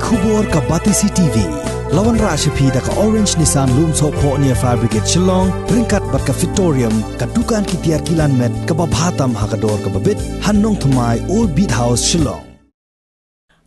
Khubor ka Batisi TV. Lawan Rashapi da ka Orange Nissan Loom So Po near Fire Brigade Shillong, Ringkat bat ka Victorium, ka Dukan ki Tiar Kilan Met, ka Babhatam Hakador ka Babit, Hannong Thumai Old Beat House Shillong.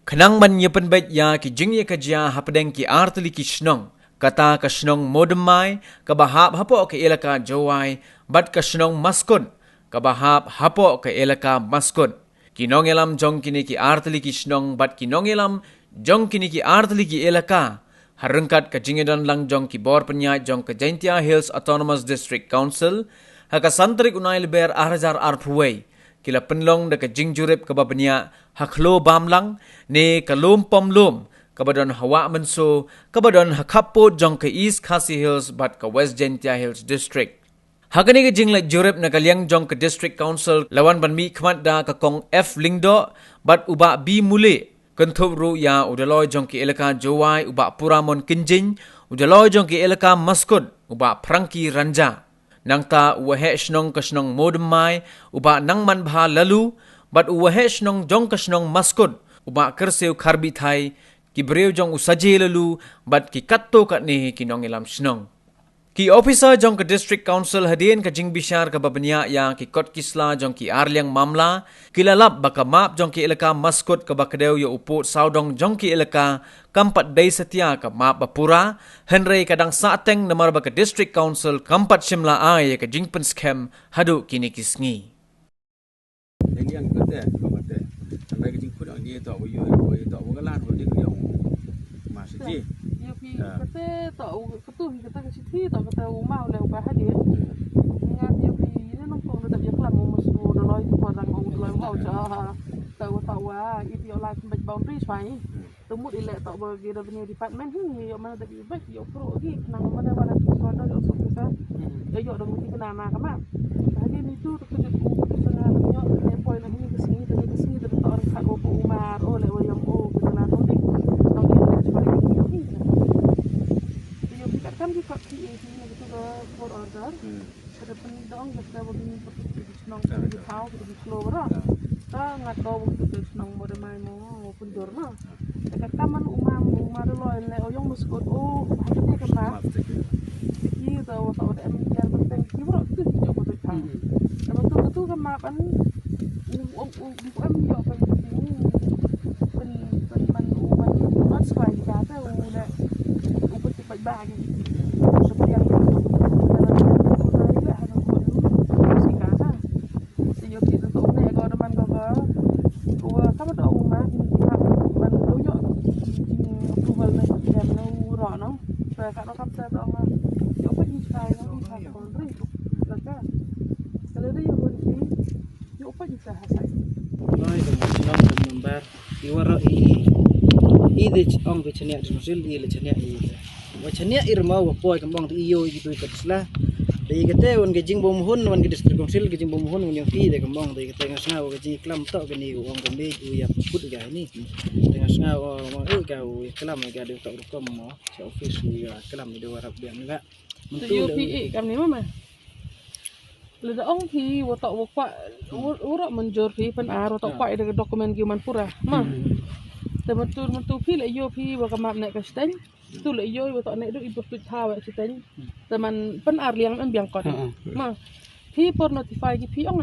Kanang man yapan bet ya ki jingya ka jia hapadeng ki artli ki shnong. Kata ka shnong modemai, ka bahap hapo ka elaka jawai, bat ka shnong maskun, ka bahap hapo ka elaka maskun. Kinong elam jong kini ki artli ki shnong, bat kinong elam jong kini ki artli ki elaka. Harengkat ka jingedan lang jong ki bor penyat jong ka Jaintia Hills Autonomous District Council, haka santrik unai leber ahrajar arthuway. Kila penlong da ka jingjurip ka babanya haklo bamlang ne ka lom pom lom kabadon hawa menso kabadon hakapo jong ka East Khasi Hills bat ka West Jaintia Hills District. Hagani ka jinglet jurip na kaliang jong ka District Council lawan banmi khmat da ka kong F Lingdo bat uba B muli kentup ru ya udaloy jong ki elaka Jowai uba Puramon Kinjing udaloy jong ki elaka Maskut uba Prangki Ranja. Nangta uwahe shnong ka shnong modemai uba nangman bha lalu bat uwahe shnong jong ka shnong Maskut uba kerseu karbi thai ki breu jong usaje lalu bat ki katto kat ne kinong ilam shnong. Ki officer jong ka District Council hadien ka jing bishar ka babanya ya ki kot kisla jong ki arliang mamla kilalap baka map jong ki elaka Maskut ka bakadeu ya uput saudong jong ki elaka kampat day setia ka map bapura henry kadang saateng namar baka District Council kampat shimla ay ka jing penskem hadu kini kisngi. Yang kata kata sampai ke jing put ang dia tak boyo tak bogalan dia yang masih kata tak ketuh kata ke situ tak kata rumah oleh ubah hadir ingat dia pergi ni nongkrong dekat dia kelam musuh doloi tu orang doloi mau jah tahu itu yang lain back boundary swai tumut ilek tak bagi revenue department ni yang mana tadi baik yo pro lagi nang mana soda yo kita yo dah mesti kena nak mak hari ni tu terkejut setengah yo point ni ke sini dari tak orang kat Umar oleh yang kita nak tu ni nang dia cuma ni kan di faksi ini begitu ke for order ada pendong kita begini seperti senang di tahu di slow berat kita nggak tahu begitu senang mau main mau pundur nah dekat taman umar lo yang oyong muskot hatinya kena iki tahu ada MTR penting kira itu tidak betul tahu betul kemakan di UM yo kan ini pen umar sekali kata udah upet cepat bagi ong ke chania dimusil i le chania i wa chania irma wa poi kambang tu iyo gitu ikatla de ikate on ge jing bom hun wan ge district council ge jing bom hun yang fi de kambang de ikate ngasna wa ji klam to ge ni ong ge me u ya put ga ni de ngasna wa ma u ga u klam ga de to ko mo sa office u ya klam de warap de nga tu yo pi kam ni mama le da ong fi wa to wa kwa ura menjor fi pen ar to kwa de dokumen gi man pura ma Teman-teman pi le yo pi wa kamap nek kasten tu le yo wa tok nek du ibu tu thaw kasten teman pen arliang an biang kon ma pi por notify ki pi ong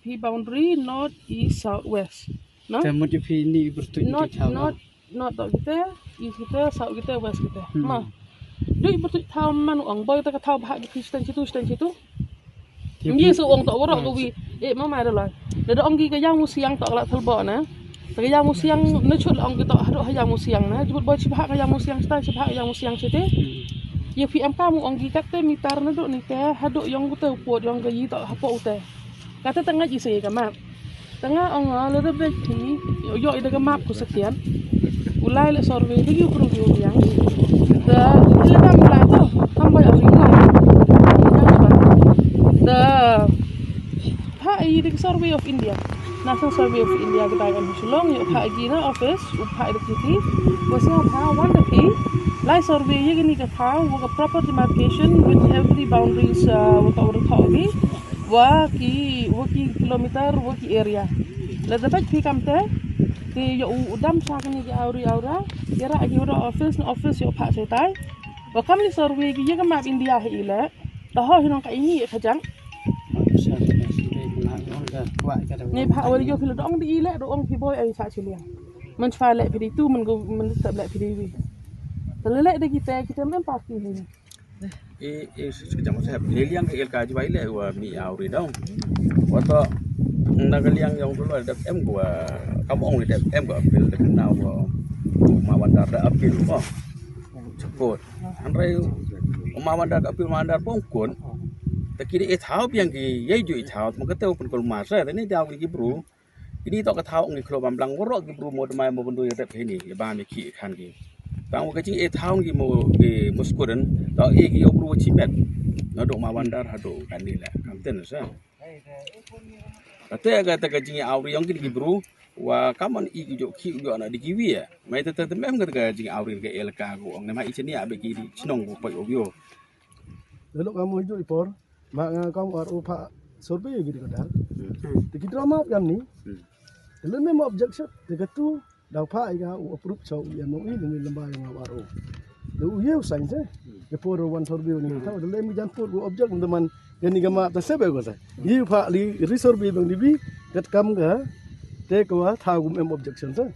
ki boundary north east south west no teman tu pi ni ibu tu thaw not kita east kita south kita west kita ma du ibu tu thaw man ong boy ta ka thaw bha ki kasten situ ni su ong tok woro ko wi ma ma lo le ong ki ka yang musiang tok la thalbo na Kaya musiang nucut ong kita haduk hayang musiang na jebut boy sibhak kaya musiang sta sibhak yang musiang sete ye PM kamu ong gikat te mitar na duk ni te haduk yang kita upot yang gayi tak hapo ute kata tengah ji se ka map tengah ong le be ni yo ida ka map ku sekian ulai le survey lagi pro yang da ile ka mulai to tambah yang mulai da ha i the survey of India National Survey of India kita akan Shillong yuk pak gina office upak deputy wasnya apa one the lai survey ye gini ka tha wa proper demarcation with every boundaries wa ta ur thawi wa ki kilometer wa ki area la dapat ki kamte Thì dụ đâm xa cái này cái aura cái ra cái office yo pak setai và kami survey cái cái map India hay ile đó họ hinon cái ini phải chăng này pak awal yo philo dong di ile dong pi boy ai sa chilia mình phải lại phidi tu mình tập lại phidi vi tapi lại đây kita memang pasti ini sekejap saya liang ke ilka aja baile wa mi auri dong wato nagaliang yang dulu ada em gua kamu ong di em gua apil kenal gua mawandar da apil kok cepot andrai mawandar apil mawandar pongkon takiri thau piang ki yai ju thau man ka teu pen kol masa ni daw ki bru ini tok ka thau ong ni klo bam lang woro ki bru mo mai mo bundu ya pe ni ba mi ki khan ki bang ka chi thau ki mo muskuren to ki yo bru chi met no do mawandar hado kan ni la kam ten sa Kata kata jingi auri yang kini bro, wa kaman ijo ki ujo na dikiwi ya. Mai tete mem kata jingi auri ke elka ko ong nema icheni abe ki chnong ko pai obyo. Lalu kamu hijau ipor, mak kamu pak survey gitu kadar. Tiki drama kam ni. Lalu memang objection, teka tu dah pak ika approve so yang mau ini lembaga yang awaro. Lalu ia usai je. Ipor one survey ni tahu. Lalu mi jangan pur objek teman. Yang ni gamma tak sebab kau sah. Ia pak li resurvey bang dibi kat kam ke, tek wah tahu memang objection sah.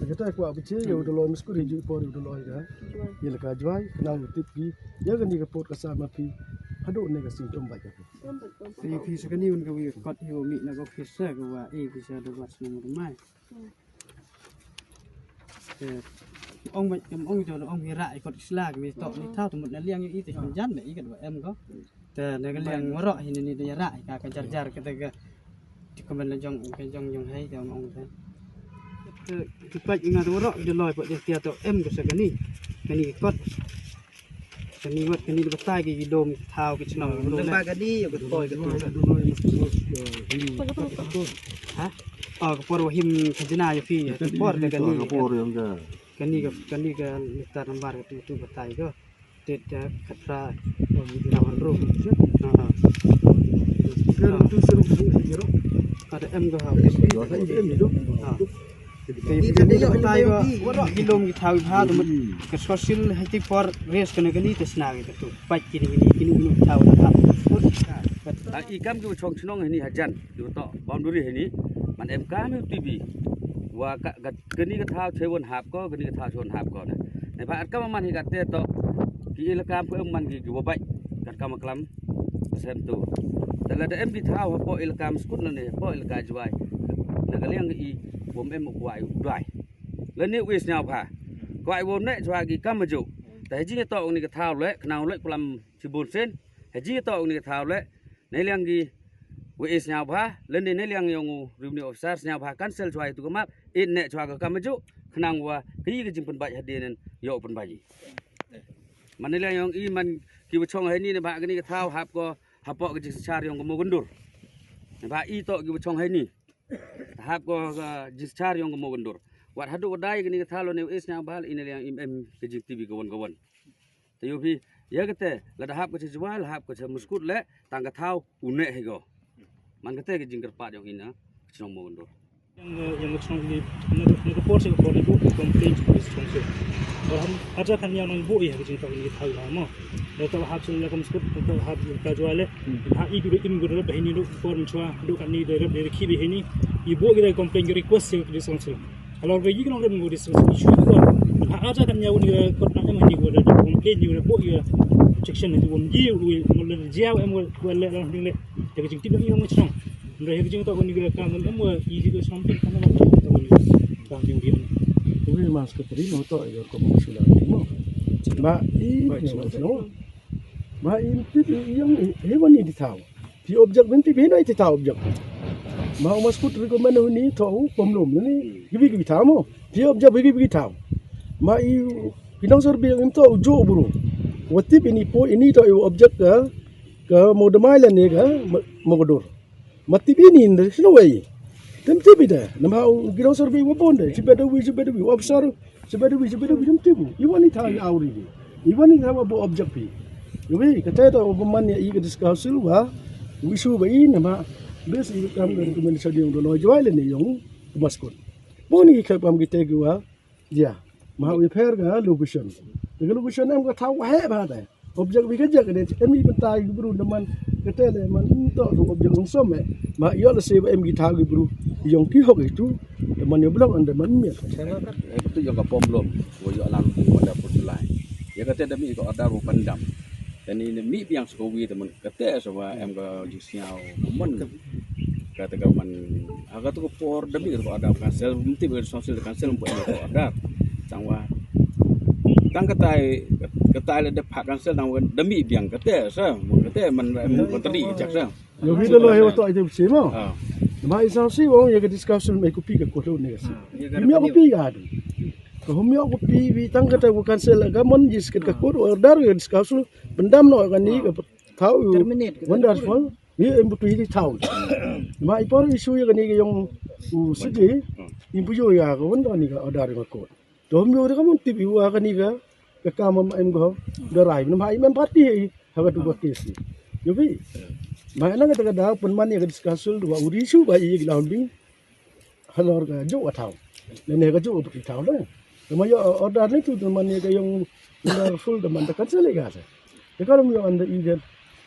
Kita aku apa sih? Ya udah loy meskur hijau ipor udah loy kan. Ia lekat jual, kenal tip pi. Ya kan dia pot kesama pi. Aduh negasi jomba je. Thì khi sẽ cái niu cái việc cọt hiểu mị là có phía sau cái và thì sẽ được bắt xuống một mai. Ông cho ông cái rại cọt sla cái việc tọt đi thao từ một là liang như ý thì còn dắt để ý cái em có. Từ này cái liang nó rọi thì này để rại cả cái jar cái cái mình là trong hay cho ông thế. Cái bạch ngà nó rọi để lòi vợ để tao em cái này cọt. Cái này bắt tay cái đôm thao cái chừng nào Lembaga cái đi, cái toy cái hả? Cái por him cái china như phi cái por cái này cái ta nằm bar cái tu bắt tay cơ, tết khát ra nào ăn rôm, cái tu serum serum serum. ada em cơ hả? Em gì đó. Cái này bắt tay cơ, cái đôm cái thao cái tụi mình cái social hay cái por race cái này tết nào cái tu, bạch cái này thao thao. Ikam ki chong chnong ni hajan du to boundary ni man em ka me tv wa gani ka thao chewon hap ko gani ka thao chewon hap ko ne ba ka man hi ka te to ki ilakam ko man ki go bai kat ka maklam sem tu dala da em ki thao po ilakam skut na ne po ilaka jwai na ka leng i bom em ko ai dai le ni wis nyao pha ko ai won ne jwa ki kam ju ta ji to ni ka thao le knau le kulam chibun sen ji to ni ka thao le nei liang gi wis nyao pha lên đến nei liang yong revenue officer nyao pha cancel chwai tu map in ne chwa ka kamaju khnang wa ki jing pen bai hadin yo pen bai man nei liang yong i man ki bu chong hai ni ne ba ga ni ka thao hap ko hapo ka jing char yong ko mo gundur ne ba i to ki bu chong hai ni hap ko jing char yong ko mo gundur wat hadu dai ga ni ka thalo ne wis nyao ba in nei liang im ki jing tv ko won te yo phi ya kete la da hap ko chwal hap ko muskut le tang ka thao une he go man kete ke jingker pa jong ina chong mo ndo yang chong ni na report se ko bu complaint is chong se और हम आजा kan yang nang bu ya ke jing ta ni thau ha mo le to hap chung ya ko muskut to hap ka jwale ha i du im gu be ni du form chwa du kan ni de re ki be ni i bu ge complaint request se ke chong se alors ge yi nong re mu dis issue ko ha aja kan ya ni ko na em ni go da complaint ni bu ya section ni won ji mo le jiao em ko le lang ding le ke jing ti ni mo chong rồi cái chúng ta còn nhiều cái em mua ý thì xong thì không có chuyện tao nhiều càng nhiều điểm Ini mas keteri mau tahu ya kamu sudah timo. Mak ini no. Mak ini yang hewan ini tahu. Di objek nanti benda itu tahu objek. Mak mas kut rekomend ini tahu pemlum ini gibi tahu mo. Di objek gibi tahu. Mak ini pinang sorbi yang tahu jo buru. Waktu ini po ini tahu objek ke mode mile ni ke mogodur. Mati ini ni sino way. Temti bida. Nama pinang sorbi wapon deh. Sebeda wi wabsar. Sebeda wi temti bu. Iwan ini tahu auri ni. Iwan ini tahu apa objek pi. Jadi kata itu pemain yang ikut diskusi luar. Wisu bayi nama bes ikut kami rekomendasi dia untuk jual ni yang maskot. Boni ke pam kita gua ya mau repair ga location dengan location em ga tahu he ba da objek bi kerja ke em bentai bro deman kata le man untuk objek langsung ma yo le se em gi tahu bro yang ki hok itu deman yo blok anda man mi itu yang ka pom lom wo yo lam pada putulai ya kata demi ko ada ru pandam dan ini mi yang sukawi teman kata sama em ga jisiau men kata man aga tu ko por demi ko ada kansel mesti ber sosial kansel buat ko ada sangwa tang katai le depak kansel nang demi biang kata sa kata man kontri jak sa yo vi lo he to itu si mo ma isa si wo ye ke discussion me ko pi ka ko lo ne si mi ko pi ga ko mi ko pi vi tang kata ko kansel ga mon jis ke ka ko order ye discussion pendam no kan ni ka tahu wonderful ni em butu hi tahu ma ipor isu ye kan ni yung siji impu yo ya ko wonder ni ka order ko Domi orang kamu tibi wa kan iga ke kamam em go darai nam hai mem parti haga tu bakesi yobi mana kata kada pun mani ka discusul dua urisu ba i gilaun bing halor ka jo atau nene ka jo tu tau le kama yo order ni tu mani ka yung full de man ka sele ga sa de kalau yo anda iga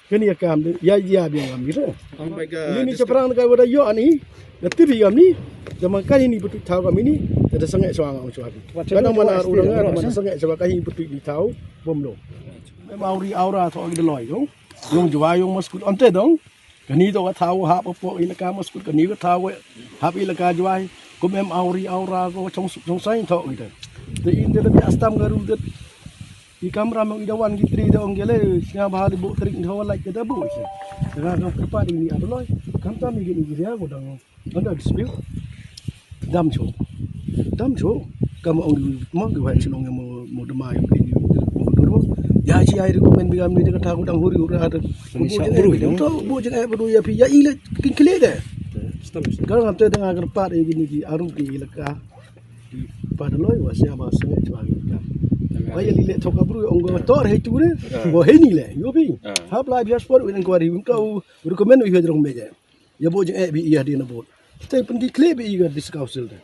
kani kam ya biang am gitu ini seperang ka wada yo ani na tibi ami zaman kali ni betul tahu kami ni ada sangat soang ang suami. Kadang mana orang ada mana sangat sebab kali betul di tahu bom lo. Mauri aura tu orang deloi dong. Yung jual yung maskut ante dong. Kani tu kan tahu hap apa ilaka maskut kani kan tahu hap ilaka jual. Kau mem auri aura kau cong sain tahu gitu. Jadi ini lebih astam garu det. Di kamera mang idawan gitri dong gele singa bahari bu terik hawa like kita bu. Dengan kepa ini ada loy. Kanta mi gini dia godang ada dispute. Dam cho kamu orang mau ke buat senang mau demai begini mau dulu ya si air ko men bigam ni dekat aku dang huri ura ada bu jangan beru ya pi ya ile kin kile de kalau ngam tengah kerpat gini di aru di leka di pada loy wasya ma sangat cepat kan ay lile thoka bru ong tor he tu ne bo he ni le yo pi hap la bias por win inquiry kau recommend wi hedrong meja ya bo jangan bi iya di na bo tapi pendi kile bi iya discount de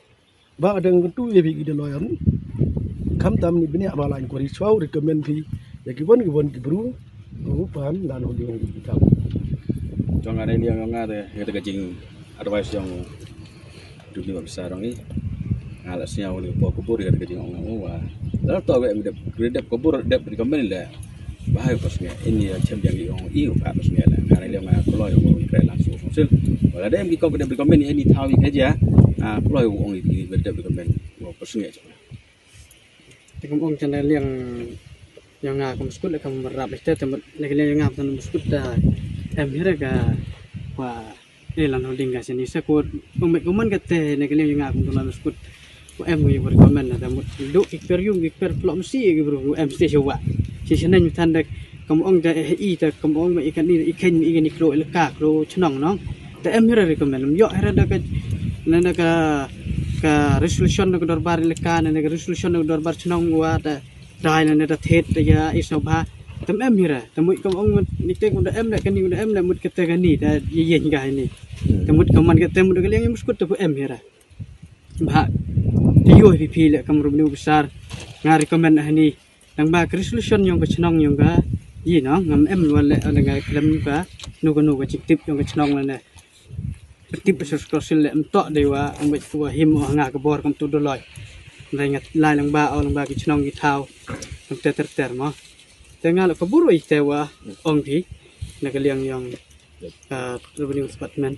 ba ada tu ye bi de lawyer kam tam ni bini abala inquiry chau recommend pi ya kibon ki bru ko pan dan ho ding ki ta trong ada ni yang ngade he ta jing advice yang dubi besar ni ngala sia wali po kubur ya ta jing ong wa la to we de dep kubur dep recommend la bahaya pasnya ini ya champion yang i ka pasnya la ngare le ma ko lo yo kre langsung sil wala dem ki ko de recommend ini tahu ke ja keluar uang ini berdap dengan pasnya aja. Tekum ong channel yang ngam skut le kam merap este temat lagi yang ngam tan skut da em hira ga wa elan holding ga sini sekut kuman kate lagi yang ngam tan skut ko em ngi recommend da mut do ikper plot mesti ge bro em stay wa si senan tan da kam ong da i ta kam ong ikan ni ikan ni kro le ka kro chnong no da em hira recommend yo hira da nana ka resolution na dorbar lekan nana resolution na dorbar chnong wa da dai nana da thet ya isobha tam em hira tamui kam ong nikte ko da em la kan ni da em la mut kete kan ni da yen ga ni tamut kaman kete mut ga yang muskut tu em hira ba dio pp le kam rubni besar nga recommend ni nang ba resolution yung ka chnong yung ga yi no ngam em wala nga klem ka nu ga chiktip yung ka chnong la tip sosial le entok dewa ambek tua him nga ka bor kam tu doloi ngat lai lang ba ki chnong ki thau kam ter mo tenga la ka buru i tewa ong thi na ka liang yang revenue department